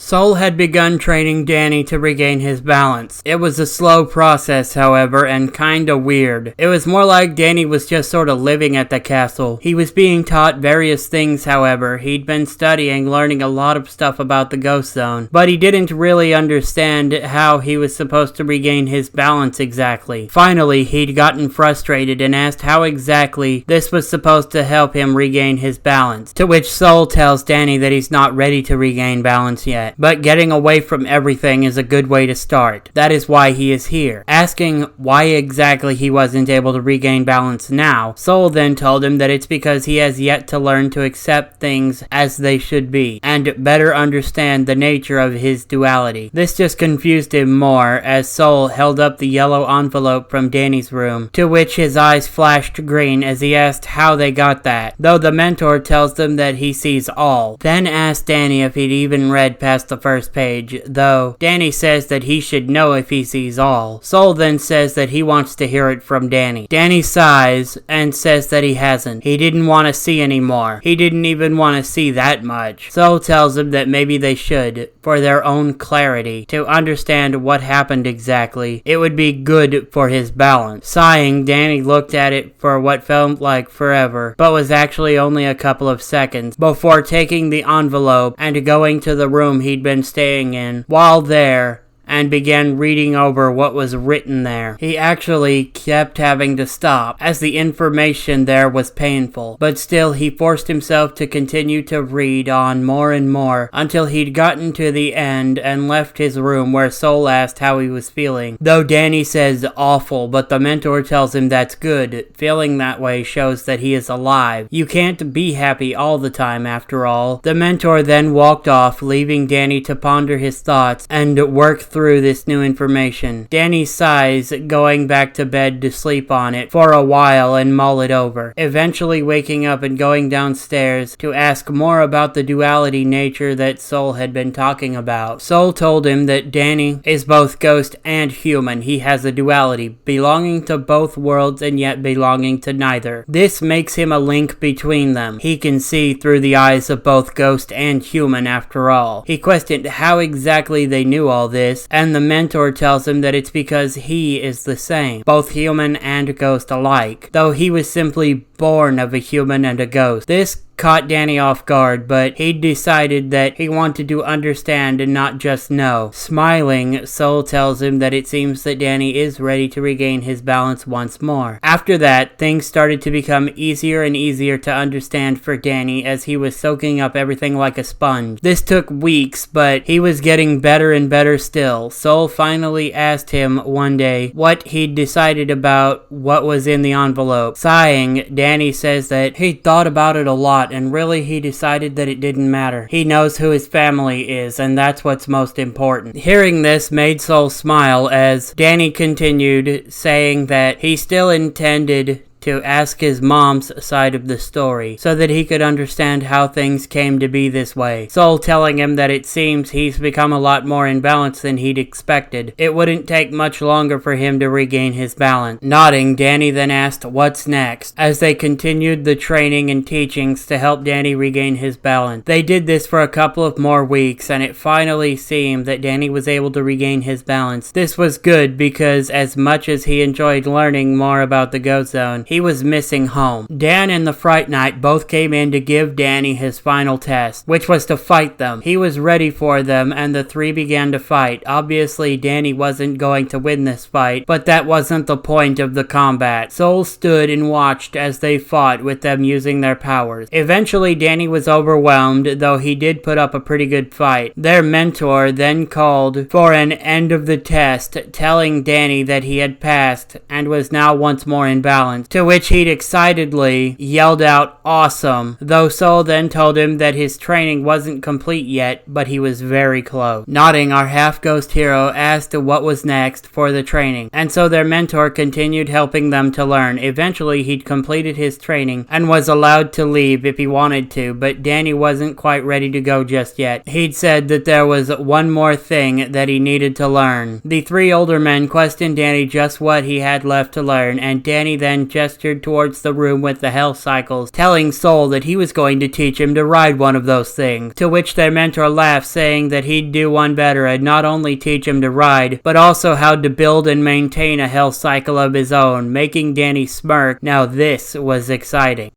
Soul had begun training Danny to regain his balance. It was a slow process, however, and kinda weird. It was more like Danny was just sorta living at the castle. He was being taught various things, however. He'd been studying, learning a lot of stuff about the ghost zone, but he didn't really understand how he was supposed to regain his balance exactly. Finally, he'd gotten frustrated and asked how exactly this was supposed to help him regain his balance, to which Soul tells Danny that he's not ready to regain balance yet. But getting away from everything is a good way to start. That is why he is here. Asking why exactly he wasn't able to regain balance now, Soul then told him that it's because he has yet to learn to accept things as they should be, and better understand the nature of his duality. This just confused him more, as Soul held up the yellow envelope from Danny's room, to which his eyes flashed green as he asked how they got that, though the mentor tells them that he sees all. Then asked Danny if he'd even read past the first page, though Danny says that he should know if he sees all. Soul then says that he wants to hear it from Danny. Danny sighs and says that he hasn't. He didn't want to see anymore. He didn't even want to see that much. Soul tells him that maybe they should, for their own clarity, to understand what happened exactly. It would be good for his balance. Sighing, Danny looked at it for what felt like forever, but was actually only a couple of seconds, before taking the envelope and going to the room he'd been staying in. While there, and began reading over what was written there. He actually kept having to stop, as the information there was painful, but still he forced himself to continue to read on more and more, until he'd gotten to the end and left his room, where Soul asked how he was feeling. Though Danny says awful, but the mentor tells him that's good. Feeling that way shows that he is alive. You can't be happy all the time, after all. The mentor then walked off, leaving Danny to ponder his thoughts and work through this new information. Danny sighs, going back to bed to sleep on it for a while and mull it over, eventually waking up and going downstairs to ask more about the duality nature that Soul had been talking about. Soul told him that Danny is both ghost and human. He has a duality, belonging to both worlds and yet belonging to neither. This makes him a link between them. He can see through the eyes of both ghost and human after all. He questioned how exactly they knew all this, and the mentor tells him that it's because he is the same, both human and ghost alike, though he was simply born of a human and a ghost. This caught Danny off guard, but he decided that he wanted to understand and not just know. Smiling, Soul tells him that it seems that Danny is ready to regain his balance once more. After that, things started to become easier and easier to understand for Danny, as he was soaking up everything like a sponge. This took weeks, but he was getting better and better still. Soul finally asked him one day what he'd decided about what was in the envelope. Sighing, Danny says that he'd thought about it a lot, and really he decided that it didn't matter. He knows who his family is, and that's what's most important. Hearing this made Soul smile, as Danny continued, saying that he still intended to ask his mom's side of the story, so that he could understand how things came to be this way. Soul telling him that it seems he's become a lot more in balance than he'd expected. It wouldn't take much longer for him to regain his balance. Nodding, Danny then asked what's next, as they continued the training and teachings to help Danny regain his balance. They did this for a couple of more weeks, and it finally seemed that Danny was able to regain his balance. This was good, because as much as he enjoyed learning more about the ghost zone, he was missing home. Dan and the Fright Knight both came in to give Danny his final test, which was to fight them. He was ready for them, and the three began to fight. Obviously, Danny wasn't going to win this fight, but that wasn't the point of the combat. Soul stood and watched as they fought, with them using their powers. Eventually, Danny was overwhelmed, though he did put up a pretty good fight. Their mentor then called for an end of the test, telling Danny that he had passed and was now once more in balance, to which he excitedly yelled out, "Awesome," though Soul then told him that his training wasn't complete yet, but he was very close. Nodding, our half-ghost hero asked what was next for the training, and so their mentor continued helping them to learn. Eventually, he'd completed his training and was allowed to leave if he wanted to, but Danny wasn't quite ready to go just yet. He'd said that there was one more thing that he needed to learn. The three older men questioned Danny just what he had left to learn, and Danny then just gestured towards the room with the hell cycles, telling Soul that he was going to teach him to ride one of those things, to which their mentor laughed, saying that he'd do one better and not only teach him to ride, but also how to build and maintain a hell cycle of his own, making Danny smirk. Now this was exciting.